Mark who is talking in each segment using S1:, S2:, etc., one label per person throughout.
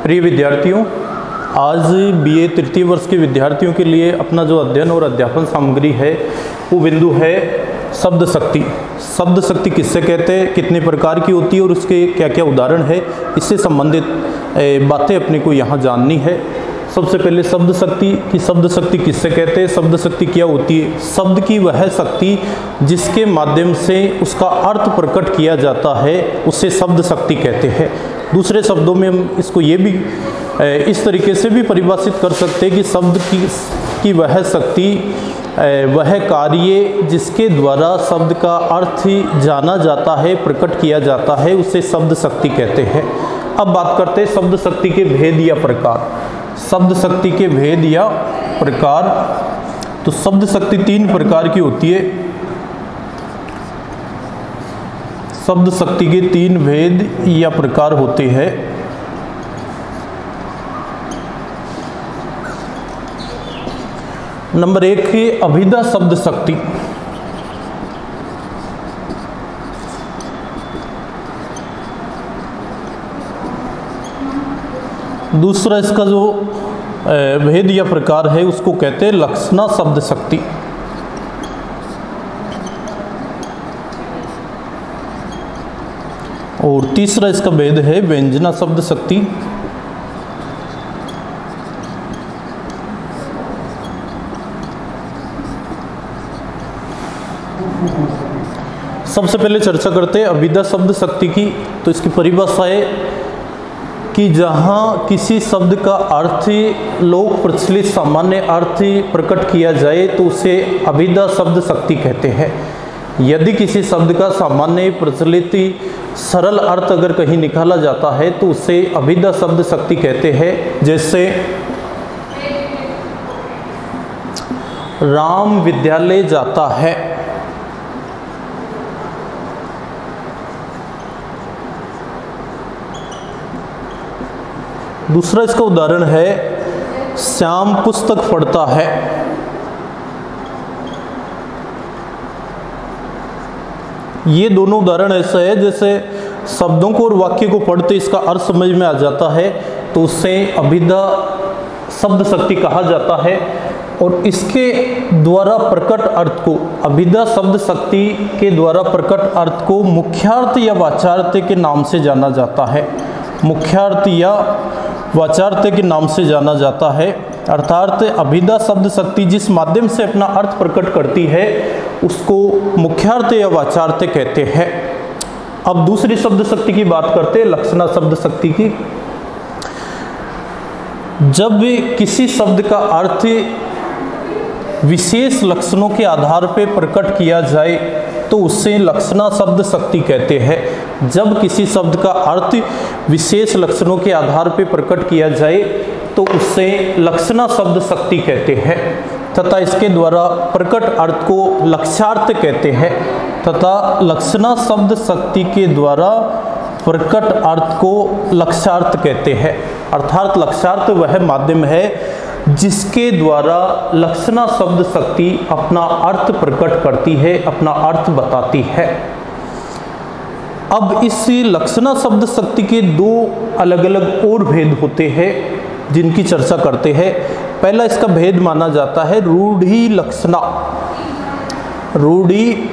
S1: प्रिय विद्यार्थियों, आज बीए तृतीय वर्ष के विद्यार्थियों के लिए अपना जो अध्ययन और अध्यापन सामग्री है वो बिंदु है शब्द शक्ति। शब्द शक्ति किससे कहते हैं, कितने प्रकार की होती है और उसके क्या क्या उदाहरण है, इससे संबंधित बातें अपने को यहाँ जाननी है। सबसे पहले शब्द शक्ति की शब्द शक्ति किससे कहते हैं, शब्द शक्ति क्या होती है। शब्द की वह शक्ति जिसके माध्यम से उसका अर्थ प्रकट किया जाता है उसे शब्द शक्ति कहते हैं। दूसरे शब्दों में हम इसको ये भी इस तरीके से भी परिभाषित कर सकते हैं कि शब्द की वह शक्ति, वह कार्य जिसके द्वारा शब्द का अर्थ जाना जाता है, प्रकट किया जाता है, उसे शब्द शक्ति कहते हैं। अब बात करते हैं शब्द शक्ति के भेद या प्रकार। शब्द शक्ति के भेद या प्रकार, तो शब्द शक्ति 3 प्रकार की होती है। शब्द शक्ति के 3 भेद या प्रकार होते हैं। नंबर 1 है अभिधा शब्द शक्ति। दूसरा इसका जो भेद या प्रकार है उसको कहते हैं लक्षणा शब्द शक्ति। और तीसरा इसका भेद है व्यंजना शब्द शक्ति। सबसे पहले चर्चा करते हैं अभिधा शब्द शक्ति की। तो इसकी परिभाषा है कि जहाँ किसी शब्द का अर्थ लोक प्रचलित सामान्य अर्थ प्रकट किया जाए तो उसे अभिधा शब्द शक्ति कहते हैं। यदि किसी शब्द का सामान्य प्रचलित सरल अर्थ अगर कहीं निकाला जाता है तो उसे अभिधा शब्द शक्ति कहते हैं। जैसे राम विद्यालय जाता है, दूसरा इसका उदाहरण है श्याम पुस्तक पढ़ता है। ये दोनों उदाहरण ऐसा है जैसे शब्दों को और वाक्य को पढ़ते इसका अर्थ समझ में आ जाता है तो उससे अभिधा शब्द शक्ति कहा जाता है। और इसके द्वारा प्रकट अर्थ को, अभिधा शब्द शक्ति के द्वारा प्रकट अर्थ को मुख्यार्थ या वाचार्थ के नाम से जाना जाता है। मुख्यार्थ या वाचार्थ के नाम से जाना जाता है। अर्थात अभिधा शब्द शक्ति जिस माध्यम से अपना अर्थ प्रकट करती है उसको मुख्यार्थ या वाचार्थ कहते हैं। अब दूसरी शब्द शक्ति की बात करते हैं, लक्षणा शब्द शक्ति की। जब किसी शब्द का अर्थ विशेष लक्षणों के आधार पर प्रकट किया जाए तो उससे लक्षणा शब्द शक्ति कहते हैं। जब किसी शब्द का अर्थ विशेष लक्षणों के आधार पर प्रकट किया जाए तो उससे लक्षणा शब्द शक्ति कहते हैं तथा इसके द्वारा प्रकट अर्थ को लक्ष्यार्थ कहते हैं तथा लक्षणा शब्द शक्ति के द्वारा प्रकट अर्थ को लक्ष्यार्थ कहते हैं। अर्थात लक्ष्यार्थ वह माध्यम है जिसके द्वारा लक्षणा शब्द शक्ति अपना अर्थ प्रकट करती है, अपना अर्थ बताती है। अब इस लक्षणा शब्द शक्ति के 2 अलग अलग और भेद होते हैं जिनकी चर्चा करते हैं। पहला इसका भेद माना जाता है रूढ़ि लक्षणा, रूढ़ि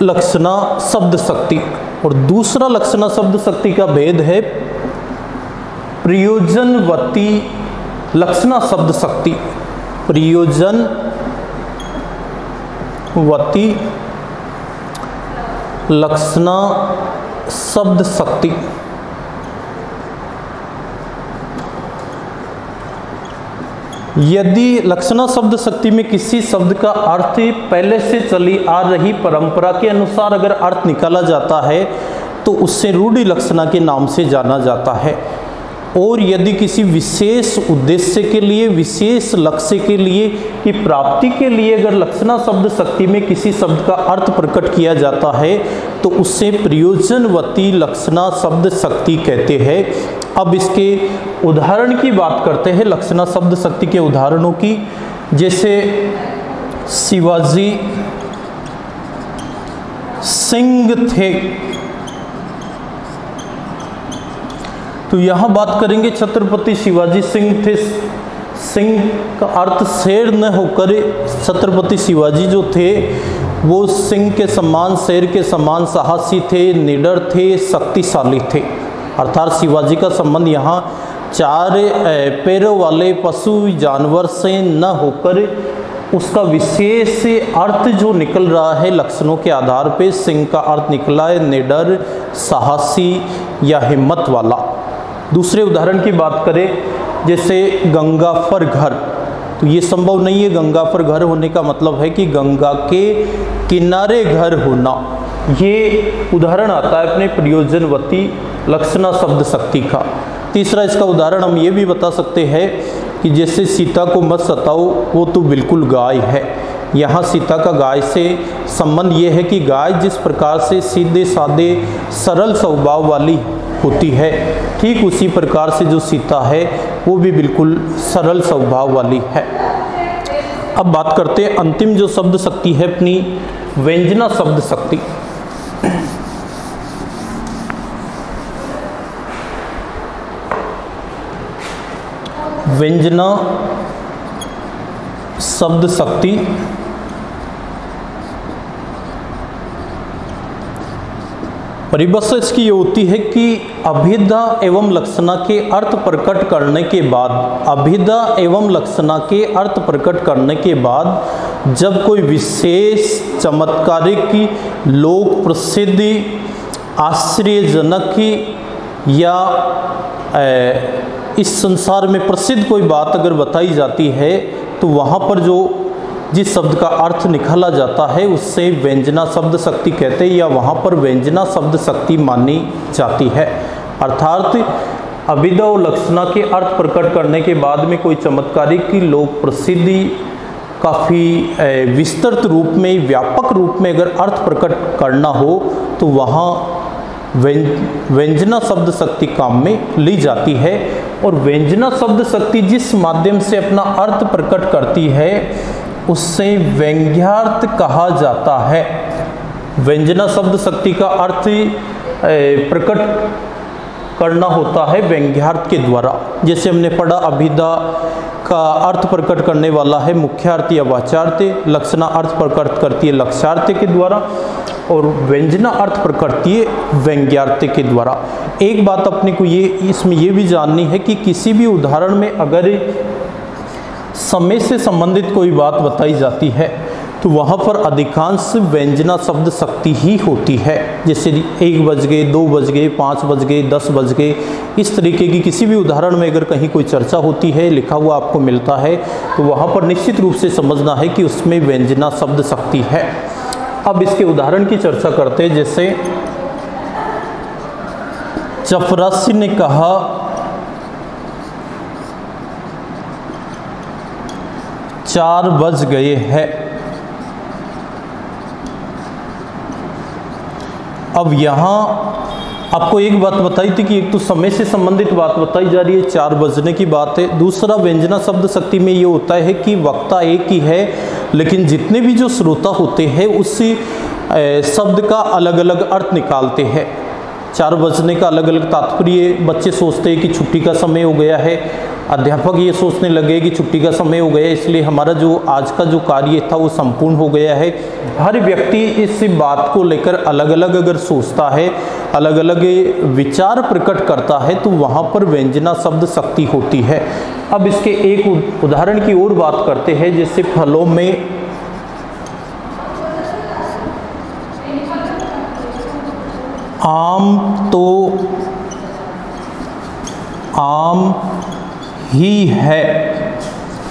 S1: लक्षणा शब्द शक्ति। और दूसरा लक्षणा शब्द शक्ति का भेद है प्रयोजनवती लक्षणा शब्द शक्ति। प्रयोजनवती लक्षणा शब्द शक्ति। यदि लक्षणा शब्द शक्ति में किसी शब्द का अर्थ पहले से चली आ रही परंपरा के अनुसार अगर अर्थ निकाला जाता है तो उससे रूढ़ि लक्षणा के नाम से जाना जाता है। और यदि किसी विशेष उद्देश्य के लिए, विशेष लक्ष्य के लिए की प्राप्ति के लिए अगर लक्षणा शब्द शक्ति में किसी शब्द का अर्थ प्रकट किया जाता है तो उससे प्रयोजनवती लक्षणा शब्द शक्ति कहते हैं। अब इसके उदाहरण की बात करते हैं, लक्षणा शब्द शक्ति के उदाहरणों की। जैसे शिवाजी सिंह थे, तो यहाँ बात करेंगे छत्रपति शिवाजी सिंह थे। सिंह का अर्थ शेर न होकर छत्रपति शिवाजी जो थे वो सिंह के समान, शेर के समान साहसी थे, निडर थे, शक्तिशाली थे। अर्थात शिवाजी का संबंध यहाँ 4 पैरों वाले पशु जानवर से न होकर उसका विशेष अर्थ जो निकल रहा है लक्षणों के आधार पे, सिंह का अर्थ निकला है निडर, साहसी या हिम्मत वाला। दूसरे उदाहरण की बात करें जैसे गंगा पर घर, तो ये संभव नहीं है। गंगा पर घर होने का मतलब है कि गंगा के किनारे घर होना। ये उदाहरण आता है अपने प्रयोजनवती लक्षणा शब्द शक्ति का। तीसरा इसका उदाहरण हम ये भी बता सकते हैं कि जैसे सीता को मत सताओ वो तो बिल्कुल गाय है। यहाँ सीता का गाय से संबंध ये है कि गाय जिस प्रकार से सीधे साधे सरल स्वभाव वाली होती है, ठीक उसी प्रकार से जो सीता है वो भी बिल्कुल सरल स्वभाव वाली है। अब बात करते हैं अंतिम जो शब्द शक्ति है अपनी, व्यंजना शब्द शक्ति। व्यंजना शब्द शक्ति परिभाषा इसकी ये होती है कि अभिधा एवं लक्षणा के अर्थ प्रकट करने के बाद, अभिधा एवं लक्षणा के अर्थ प्रकट करने के बाद जब कोई विशेष चमत्कारिक, लोक प्रसिद्धि, आश्चर्यजनक या इस संसार में प्रसिद्ध कोई बात अगर बताई जाती है तो वहाँ पर जो जिस शब्द का अर्थ निकाला जाता है उससे व्यंजना शब्द शक्ति कहते हैं, या वहाँ पर व्यंजना शब्द शक्ति मानी जाती है। अर्थात अभिधा और लक्षणा के अर्थ प्रकट करने के बाद में कोई चमत्कारिक की लोक प्रसिद्धि काफ़ी विस्तृत रूप में, व्यापक रूप में अगर अर्थ प्रकट करना हो तो वहाँ व्यंजना शब्द शक्ति काम में ली जाती है। और व्यंजना शब्द शक्ति जिस माध्यम से अपना अर्थ प्रकट करती है उससे व्यंग्यार्थ कहा जाता है। व्यंजना शब्द शक्ति का अर्थ प्रकट करना होता है व्यंग्यार्थ के द्वारा। जैसे हमने पढ़ा अभिधा का अर्थ प्रकट करने वाला है मुख्यार्थ या वाचार्थ, लक्षणा अर्थ प्रकट करती है लक्ष्यार्थ के द्वारा, और व्यंजना अर्थ प्रकट करती है व्यंग्यार्थ के द्वारा। एक बात अपने को ये इसमें ये भी जाननी है कि किसी भी उदाहरण में अगर समय से संबंधित कोई बात बताई जाती है तो वहाँ पर अधिकांश व्यंजना शब्द शक्ति ही होती है। जैसे 1 बज गए, 2 बज गए, 5 बज गए, 10 बज गए, इस तरीके की किसी भी उदाहरण में अगर कहीं कोई चर्चा होती है, लिखा हुआ आपको मिलता है, तो वहाँ पर निश्चित रूप से समझना है कि उसमें व्यंजना शब्द शक्ति है। अब इसके उदाहरण की चर्चा करते हैं। जैसे चपरासी ने कहा 4 बज गए हैं। अब यहाँ आपको एक बात बताई थी कि एक तो समय से संबंधित बात बताई जा रही है, 4 बजने की बात है। दूसरा व्यंजना शब्द शक्ति में ये होता है कि वक्ता एक ही है लेकिन जितने भी जो श्रोता होते हैं उसी शब्द का अलग अलग अर्थ निकालते हैं। 4 बजने का अलग अलग तात्पर्य, बच्चे सोचते हैं कि छुट्टी का समय हो गया है, अध्यापक ये सोचने लगे कि छुट्टी का समय हो गया है इसलिए हमारा जो आज का जो कार्य था वो संपूर्ण हो गया है। हर व्यक्ति इस बात को लेकर अलग अलग अगर सोचता है, अलग अलग विचार प्रकट करता है तो वहाँ पर व्यंजना शब्द शक्ति होती है। अब इसके एक उदाहरण की ओर बात करते हैं। जैसे फलों में आम तो आम ही है,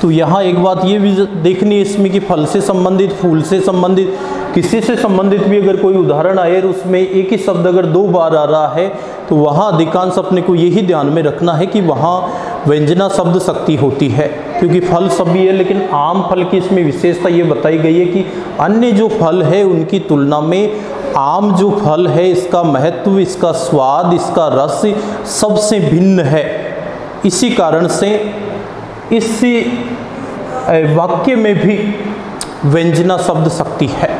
S1: तो यहाँ एक बात ये भी देखनी है इसमें कि फल से संबंधित, फूल से संबंधित, किसी से संबंधित भी अगर कोई उदाहरण आए और उसमें एक ही शब्द अगर 2 बार आ रहा है तो वहाँ अधिकांश अपने को यही ध्यान में रखना है कि वहाँ व्यंजना शब्द शक्ति होती है, क्योंकि फल सभी है लेकिन आम फल की इसमें विशेषता ये बताई गई है कि अन्य जो फल है उनकी तुलना में आम जो फल है इसका महत्व, इसका स्वाद, इसका रस सबसे भिन्न है। इसी कारण से इस वाक्य में भी व्यंजना शब्द शक्ति है।